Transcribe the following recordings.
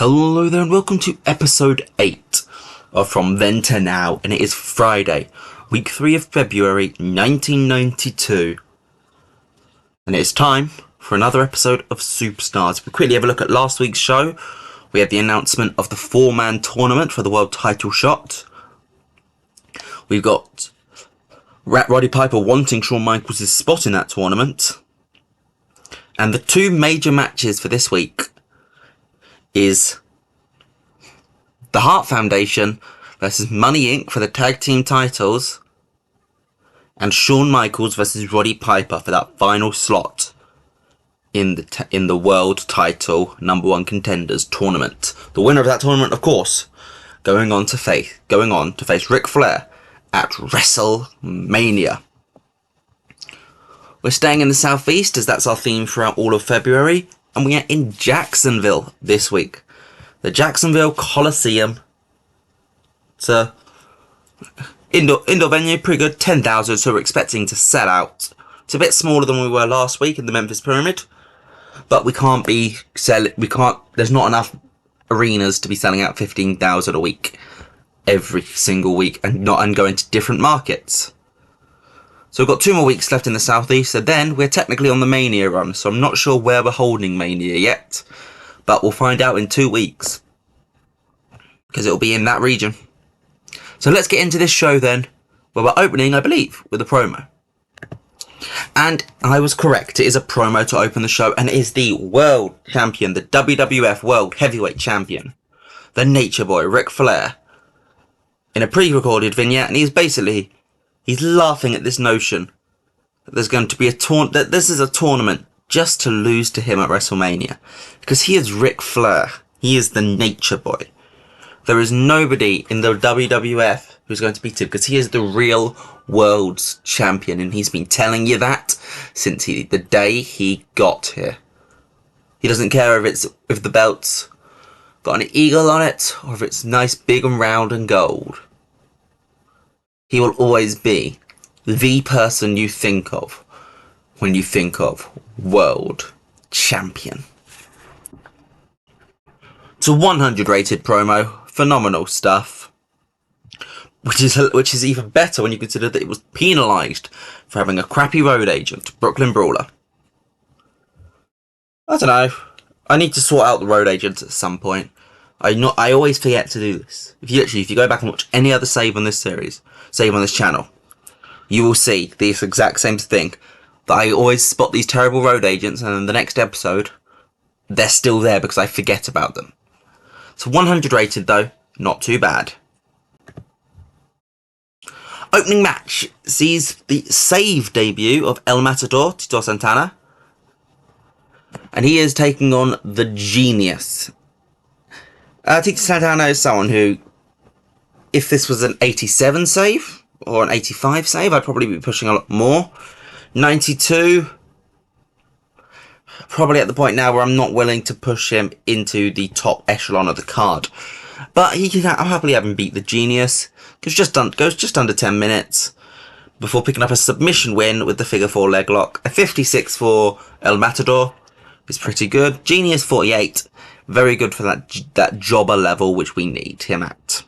Hello there and welcome to episode 8 of From Then to Now, and it is Friday, week 3 of February 1992, and it is time for another episode of Superstars. We quickly have a look at last week's show. We had the announcement of the 4-man tournament for the world title shot. We've got Roddy Piper wanting Shawn Michaels' spot in that tournament, and the two major matches for this week is the Hart Foundation versus Money Inc. for the tag team titles, and Shawn Michaels versus Roddy Piper for that final slot in the world title #1 Contenders tournament. The winner of that tournament, of course, going on to face Ric Flair at WrestleMania. We're staying in the southeast as that's our theme throughout all of February. And we are in Jacksonville this week. The Jacksonville Coliseum. It's a indoor venue, pretty good, 10,000, so we're expecting to sell out. It's a bit smaller than we were last week in the Memphis Pyramid, but there's not enough arenas to be selling out 15,000 a week every single week and going to different markets. So we've got 2 more weeks left in the southeast, and then we're technically on the Mania run, so I'm not sure where we're holding Mania yet, but we'll find out in 2 weeks, because it'll be in that region. So let's get into this show then, where we're opening, I believe, with a promo. And I was correct, it is a promo to open the show, and it is the world champion, the WWF World Heavyweight Champion, the Nature Boy, Ric Flair, in a pre-recorded vignette, and he's laughing at this notion that there's going to be that this is a tournament just to lose to him at WrestleMania. Because he is Ric Flair. He is the Nature Boy. There is nobody in the WWF who's going to beat him, because he is the real world's champion, and he's been telling you that since the day he got here. He doesn't care if the belt's got an eagle on it, or if it's nice, big and round and gold. He will always be the person you think of when you think of world champion. It's a 100 rated promo, phenomenal stuff, which is even better when you consider that it was penalised for having a crappy road agent, Brooklyn Brawler. I don't know, I need to sort out the road agents at some point. I always forget to do this. If you go back and watch any other save on this channel, you will see this exact same thing. That I always spot these terrible road agents, and in the next episode, they're still there because I forget about them. So 100 rated though, not too bad. Opening match sees the save debut of El Matador, Tito Santana. And he is taking on the Genius. Tito Santana is someone who, if this was an 87 save, or an 85 save, I'd probably be pushing a lot more. 92, probably at the point now where I'm not willing to push him into the top echelon of the card. But I'll happily have him beat the Genius. Goes just under 10 minutes, before picking up a submission win with the figure 4 leg lock. A 56 for El Matador is pretty good. Genius 48. Very good for that jobber level, which we need him at.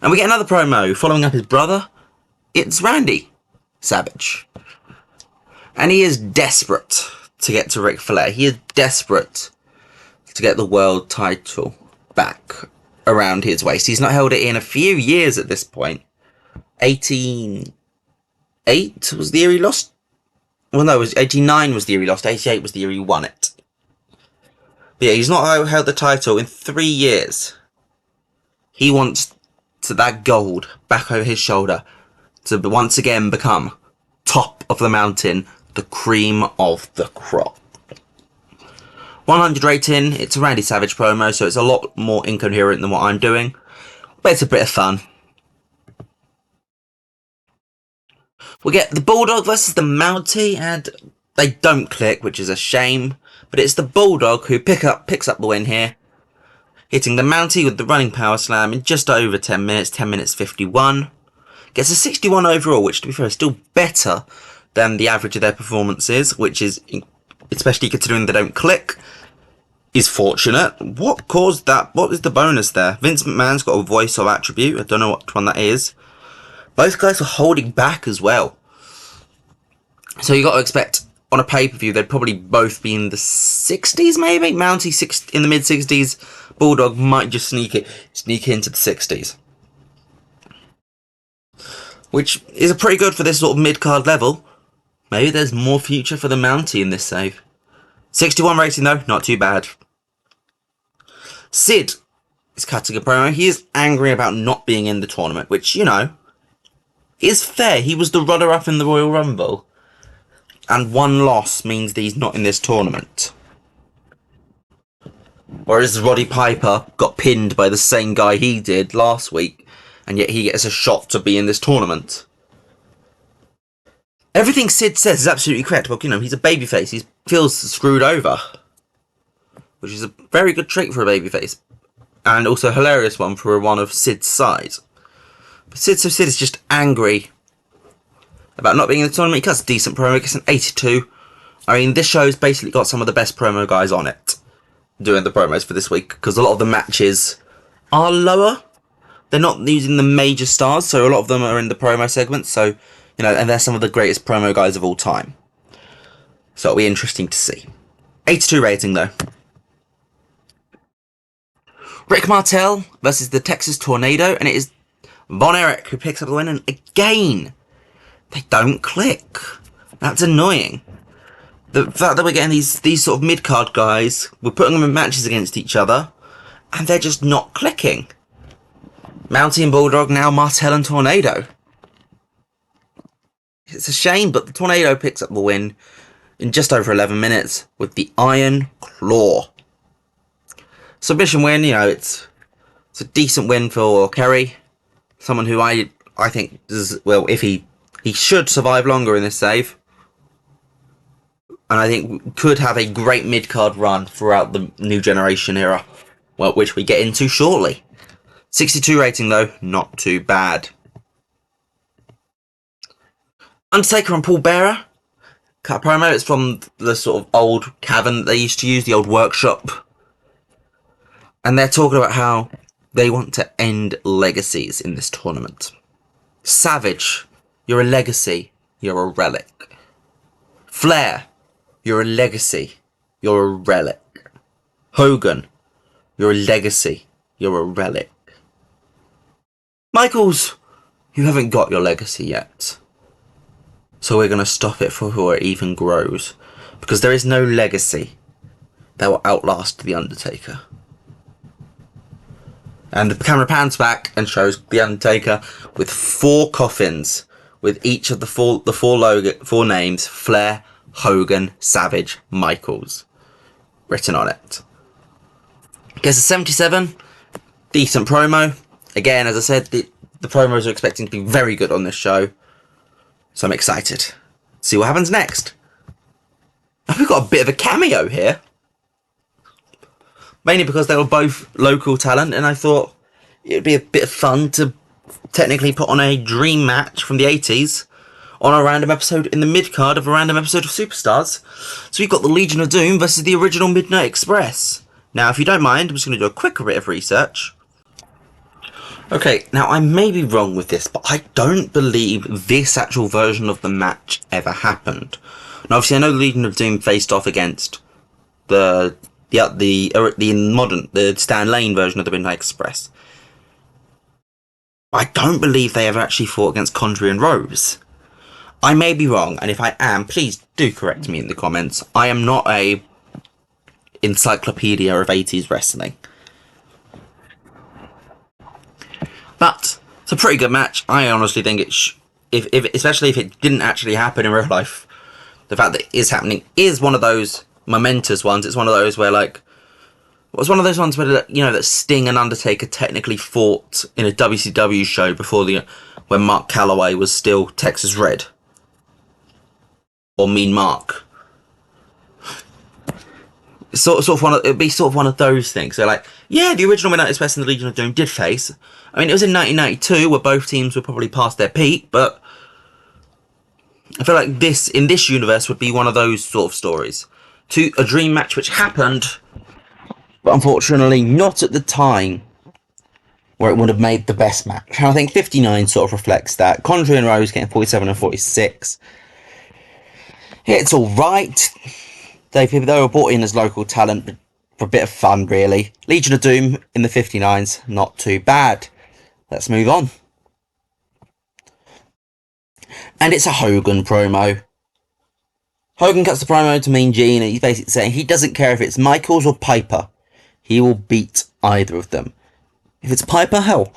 And we get another promo following up his brother. It's Randy Savage. And he is desperate to get to Ric Flair. He is desperate to get the world title back around his waist. He's not held it in a few years at this point. 88 was the year he lost. Well, no, 89 was the year he lost. 88 was the year he won it. But yeah, he's not held the title in 3 years. He wants that gold back over his shoulder to once again become top of the mountain, the cream of the crop. 100 rating, it's a Randy Savage promo, so it's a lot more incoherent than what I'm doing, but it's a bit of fun. We get the Bulldog versus the Mountie, and they don't click, which is a shame. But it's the Bulldog who picks up the win here, hitting the Mountie with the running power slam in just over 10 minutes, 10 minutes 51. Gets a 61 overall, which to be fair is still better than the average of their performances, which is, especially considering they don't click, is fortunate. What caused that? What is the bonus there? Vince McMahon's got a voice of attribute. I don't know what one that is. Both guys were holding back as well. So you got to expect on a pay-per-view they'd probably both be in the 60s maybe? Mountie in the mid-60s. Bulldog might just sneak into the 60s. Which is pretty good for this sort of mid-card level. Maybe there's more future for the Mountie in this save. 61 rating though, not too bad. Sid is cutting a promo. He is angry about not being in the tournament, which, you know, is fair. He was the runner-up in the Royal Rumble. And one loss means that he's not in this tournament. Whereas Roddy Piper got pinned by the same guy he did last week, and yet he gets a shot to be in this tournament. Everything Sid says is absolutely correct. Well, you know, he's a babyface. He feels screwed over. Which is a very good trick for a babyface. And also a hilarious one for one of Sid's side. But Sid is just angry about not being in the tournament. He cuts a decent promo. He gets an 82. I mean, this show's basically got some of the best promo guys on it doing the promos for this week, because a lot of the matches are lower. They're not using the major stars, so a lot of them are in the promo segments. So, you know, and they're some of the greatest promo guys of all time. So it'll be interesting to see. 82 rating, though. Rick Martel versus the Texas Tornado, and it is Von Erich who picks up the win, and again, they don't click. That's annoying. The fact that we're getting these sort of mid-card guys, we're putting them in matches against each other, and they're just not clicking. Mountie and Bulldog, now Martel and Tornado. It's a shame, but the Tornado picks up the win in just over 11 minutes with the Iron Claw. Submission win, you know, it's a decent win for Kerry. Someone who I think does, well, if he should survive longer in this save. And I think could have a great mid-card run throughout the New Generation era, well, which we get into shortly. 62 rating though, not too bad. Undertaker and Paul Bearer cut a promo. It's from the sort of old cavern that they used to use, the old workshop. And they're talking about how they want to end legacies in this tournament. Savage, you're a legacy, you're a relic. Flair, you're a legacy, you're a relic. Hogan, you're a legacy, you're a relic. Michaels, you haven't got your legacy yet. So we're going to stop it before it even grows. Because there is no legacy that will outlast The Undertaker. And the camera pans back and shows The Undertaker with 4 coffins, with each of the four names, Flair, Hogan, Savage, Michaels, written on it. Gets a 77, decent promo. Again, as I said, the promos are expecting to be very good on this show, so I'm excited. See what happens next. And we've got a bit of a cameo here. Mainly because they were both local talent, and I thought it would be a bit of fun to technically put on a dream match from the 80s on a random episode in the mid-card of a random episode of Superstars. So we've got the Legion of Doom versus the original Midnight Express. Now, if you don't mind, I'm just going to do a quick bit of research. Okay, now I may be wrong with this, but I don't believe this actual version of the match ever happened. Now, obviously, I know the Legion of Doom faced off against the Stan Lane version of the Midnight Express. I don't believe they ever actually fought against Condrey and Rose. I may be wrong, and if I am, please do correct me in the comments. I am not a encyclopedia of 80s wrestling. But it's a pretty good match. I honestly think especially if it didn't actually happen in real life, the fact that it is happening is one of those momentous ones. It's one of those where, like, it was one of those ones where, you know, that Sting and Undertaker technically fought in a WCW show before when Mark Calloway was still Texas Red. Or Mean Mark. It'd be sort of one of those things. So, like, yeah, the original Midnight Express and the Legion of Doom did face. I mean, it was in 1992 where both teams were probably past their peak, but I feel like in this universe would be one of those sort of stories. To a dream match which happened, but unfortunately not at the time where it would have made the best match. And I think 59 sort of reflects that. Condrey and Rose getting 47 and 46. It's alright. They were brought in as local talent for a bit of fun, really. Legion of Doom in the 59s, not too bad. Let's move on. And it's a Hogan promo. Hogan cuts the promo to Mean Gene, and he's basically saying he doesn't care if it's Michaels or Piper. He will beat either of them. If it's Piper, hell,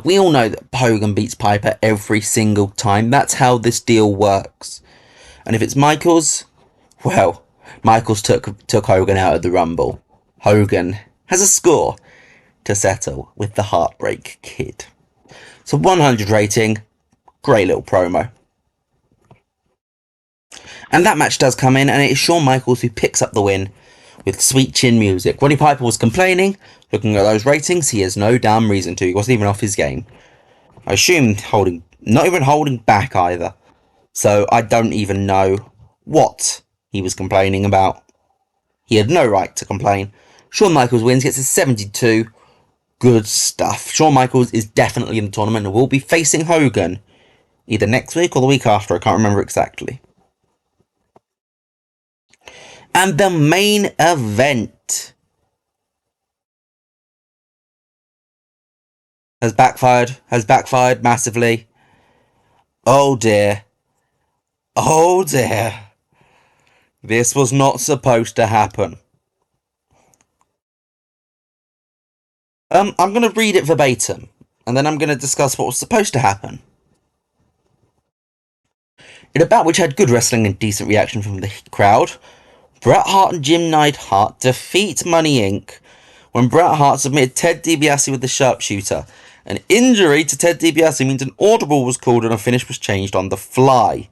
we all know that Hogan beats Piper every single time. That's how this deal works. And if it's Michaels, well, Michaels took Hogan out of the Rumble. Hogan has a score to settle with the Heartbreak Kid. So 100 rating, great little promo. And that match does come in, and it is Shawn Michaels who picks up the win with sweet chin music. Roddy Piper was complaining. Looking at those ratings, he has no damn reason to. He wasn't even off his game. I assume not even holding back either. So I don't even know what he was complaining about. He had no right to complain. Shawn Michaels wins, gets a 72. Good stuff. Shawn Michaels is definitely in the tournament and will be facing Hogan either next week or the week after. I can't remember exactly. And the main event has backfired massively. Oh dear. This was not supposed to happen. I'm going to read it verbatim, and then I'm going to discuss what was supposed to happen. In a bout which had good wrestling and decent reaction from the crowd, Bret Hart and Jim Neidhart defeat Money Inc. when Bret Hart submitted Ted DiBiase with the sharpshooter. An injury to Ted DiBiase means an audible was called and a finish was changed on the fly.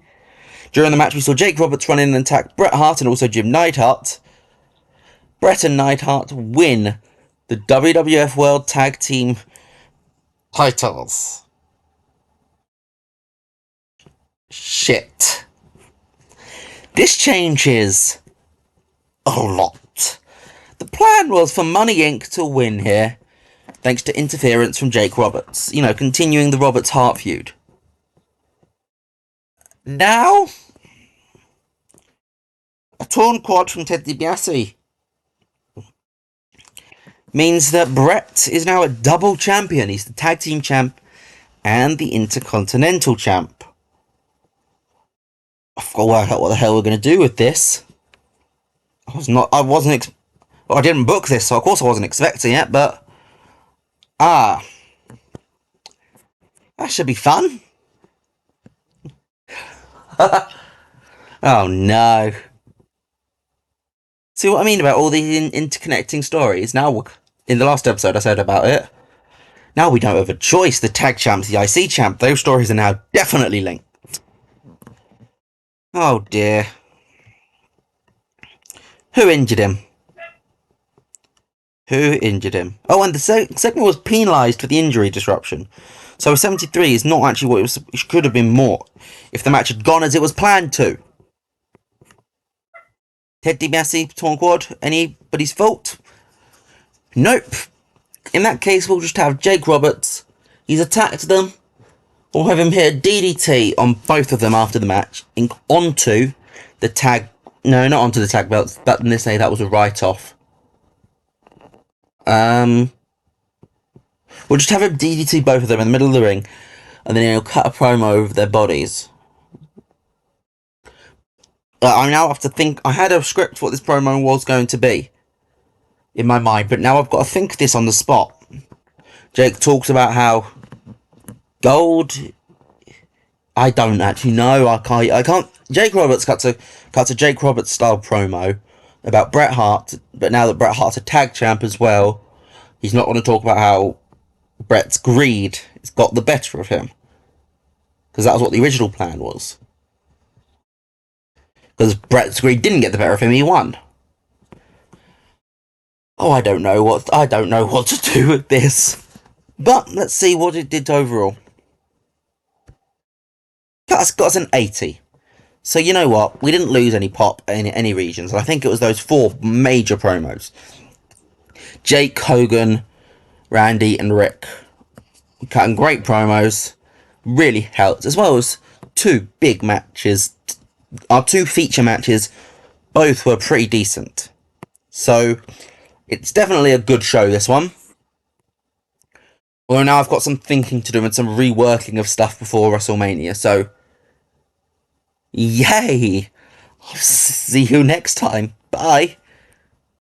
During the match, we saw Jake Roberts run in and attack Bret Hart and also Jim Neidhart. Bret and Neidhart win the WWF World Tag Team titles. Shit. This changes a lot. The plan was for Money Inc. to win here, thanks to interference from Jake Roberts. Continuing the Roberts-Hart feud. Now, a torn quad from Ted DiBiase means that Bret is now a double champion. He's the tag team champ and the Intercontinental champ. I've got to work out what the hell we're going to do with this. I didn't book this, so of course I wasn't expecting it, but that should be fun. Oh no. See what I mean about all these interconnecting stories? Now, in the last episode I said about it, now we don't have a choice. The tag champs, the IC champ, those stories are now definitely linked. Oh dear. Who injured him? Oh, and the segment was penalised for the injury disruption. So 73 is not actually what it was. It could have been more if the match had gone as it was planned to. Ted DiBiase, torn quad, anybody's fault? Nope. In that case, we'll just have Jake Roberts. He's attacked them. We'll have him hit a DDT on both of them after the match. Onto the tag. No, not onto the tag belts. But they say that was a write-off. We'll just have him DDT both of them in the middle of the ring. And then he'll cut a promo over their bodies. I now have to think. I had a script for what this promo was going to be in my mind, but now I've got to think this on the spot. Jake talks about how gold. I don't actually know. I can't. Jake Roberts cuts a Jake Roberts style promo about Bret Hart, but now that Bret Hart's a tag champ as well, he's not going to talk about how Bret's greed has got the better of him, because that was what the original plan was. Because Bret's greed didn't get the better of him, he won. Oh, I don't know what to do with this. But let's see what it did overall. That's got us an 80. So you know what? We didn't lose any pop in any regions. And I think it was those 4 major promos. Jake, Hogan, Randy and Rick. Cutting great promos. Really helped. As well as 2 big matches. Our 2 feature matches. Both were pretty decent. So it's definitely a good show, this one. Well, now I've got some thinking to do and some reworking of stuff before WrestleMania. So yay! I'll see you next time. Bye.